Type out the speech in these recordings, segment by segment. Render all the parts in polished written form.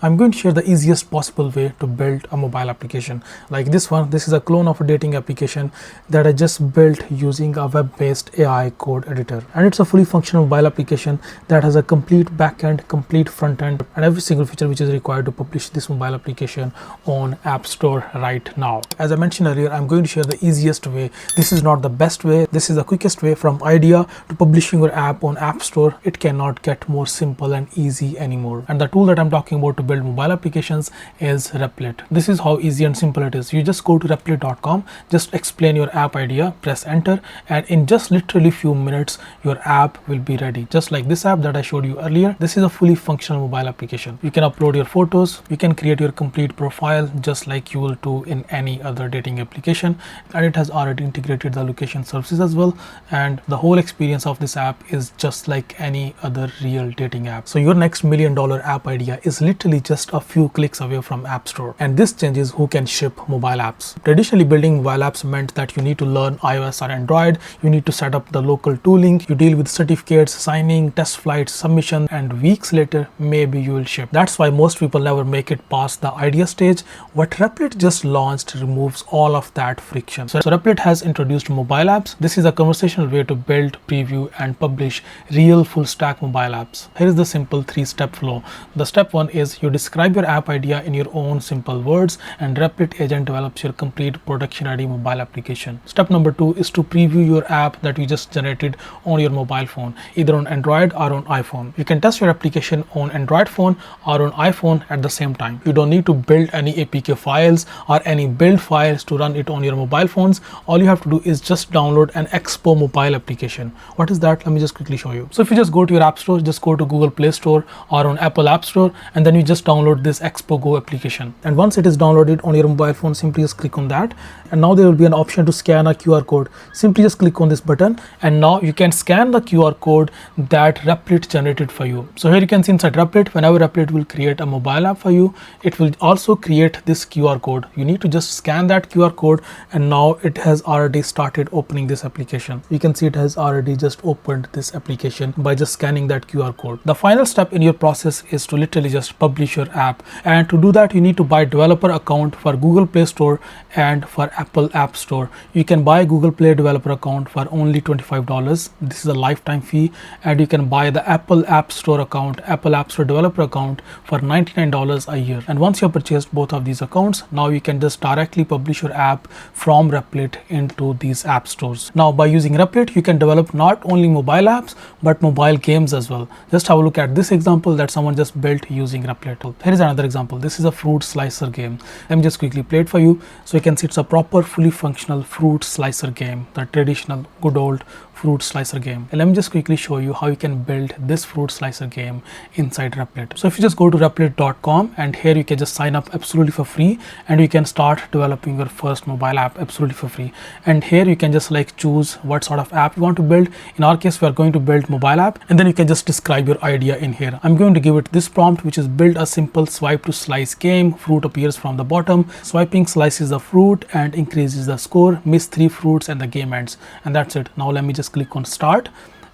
I'm going to share the easiest possible way to build a mobile application like this one. This is a clone of a dating application that I just built using a web-based AI code editor, and it's a fully functional mobile application that has a complete backend, complete front end, and every single feature which is required to publish this mobile application on App Store right now. As I mentioned earlier, I'm going to share the easiest way. This is not the best way. This is the quickest way from idea to publishing your app on App Store. It cannot get more simple and easy anymore. And the tool that I'm talking about to build mobile applications is Replit. This is how easy and simple it is. You just go to replit.com, just explain your app idea, press enter, and in just literally few minutes your app will be ready. Just like this app that I showed you earlier, this is a fully functional mobile application. You can upload your photos, you can create your complete profile just like you will do in any other dating application, and it has already integrated the location services as well, and the whole experience of this app is just like any other real dating app. So your next $1 million app idea is literally just a few clicks away from App Store, and this changes who can ship mobile apps. Traditionally, building mobile apps meant that you need to learn iOS or Android, you need to set up the local tooling, you deal with certificates, signing, test flights, submission, and weeks later maybe you will ship. That's why most people never make it past the idea stage. What Replit just launched removes all of that friction. So Replit has introduced mobile apps. This is a conversational way to build, preview, and publish real full stack mobile apps. Here is the simple 3-step flow. The step 1 is you describe your app idea in your own simple words, and Replit agent develops your complete production ready mobile application. Step number 2 is to preview your app that you just generated on your mobile phone, either on Android or on iPhone. You can test your application on Android phone or on iPhone at the same time. You don't need to build any APK files or any build files to run it on your mobile phones. All you have to do is just download an Expo mobile application. What is that? Let me just quickly show you. So if you just go to your app store, just go to Google Play Store or on Apple App Store, and then you just download this Expo Go application. And once it is downloaded on your mobile phone, simply just click on that, and now there will be an option to scan a QR code. Simply just click on this button, and now you can scan the QR code that Replit generated for you. So here you can see inside Replit, whenever Replit will create a mobile app for you, it will also create this QR code. You need to just scan that QR code, and now it has already started opening this application. You can see it has already just opened this application by just scanning that QR code. The final step in your process is to literally just publish your app, and to do that you need to buy developer account for Google Play Store and for Apple App Store. You can buy Google Play developer account for only $25. This is a lifetime fee, and you can buy the Apple App Store account, Apple App Store developer account for $99 a year. And once you have purchased both of these accounts, now you can just directly publish your app from Replit into these app stores. Now by using Replit, you can develop not only mobile apps but mobile games as well. Just have a look at this example that someone just built using Replit. Here is another example. This is a fruit slicer game. Let me just quickly play it for you. So you can see it's a proper fully functional fruit slicer game, the traditional good old fruit slicer game. And let me just quickly show you how you can build this fruit slicer game inside Replit. So if you just go to replit.com, and here you can just sign up absolutely for free, and you can start developing your first mobile app absolutely for free. And here you can just like choose what sort of app you want to build. In our case, we are going to build mobile app, and then you can just describe your idea in here. I'm going to give it this prompt, which is build a simple swipe to slice game. Fruit appears from the bottom. Swiping slices the fruit and increases the score. Miss 3 fruits and the game ends. And that's it. Now let me just click on start,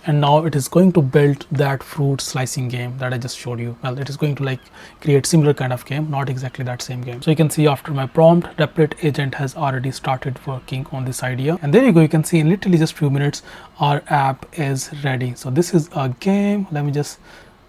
and now it is going to build that fruit slicing game that I just showed you. Well, it is going to like create similar kind of game, not exactly that same game. So you can see after my prompt, Replit agent has already started working on this idea, and there you go. You can see in literally just few minutes our app is ready. So this is a game. Let me just,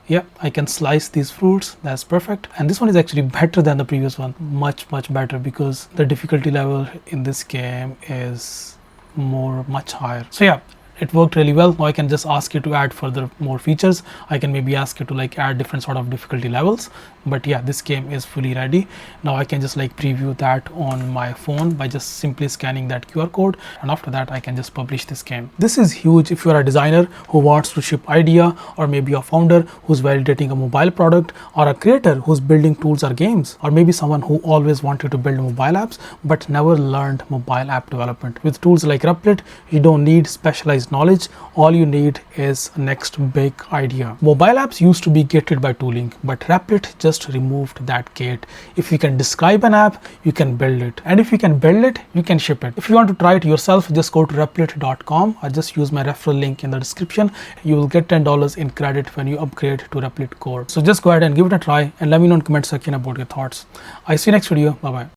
yeah, I can slice these fruits. That's perfect. And this one is actually better than the previous one, much better, because the difficulty level in this game is much higher. So yeah, it worked really well. Now I can just ask you to add further more features. I can maybe ask you to like add different sort of difficulty levels, but yeah, this game is fully ready. Now I can just like preview that on my phone by just simply scanning that QR code, and after that I can just publish this game. This is huge if you are a designer who wants to ship idea, or maybe a founder who's validating a mobile product, or a creator who's building tools or games, or maybe someone who always wanted to build mobile apps but never learned mobile app development. With tools like Replit, you don't need specialized knowledge. All you need is next big idea. Mobile apps used to be gated by tooling, but Replit just removed that gate. If you can describe an app, you can build it, and if you can build it, you can ship it. If you want to try it yourself, just go to replit.com or just use my referral link in the description. You will get $10 in credit when you upgrade to Replit Core. So just go ahead and give it a try and let me know in the comment section about your thoughts. I see you next video. Bye bye.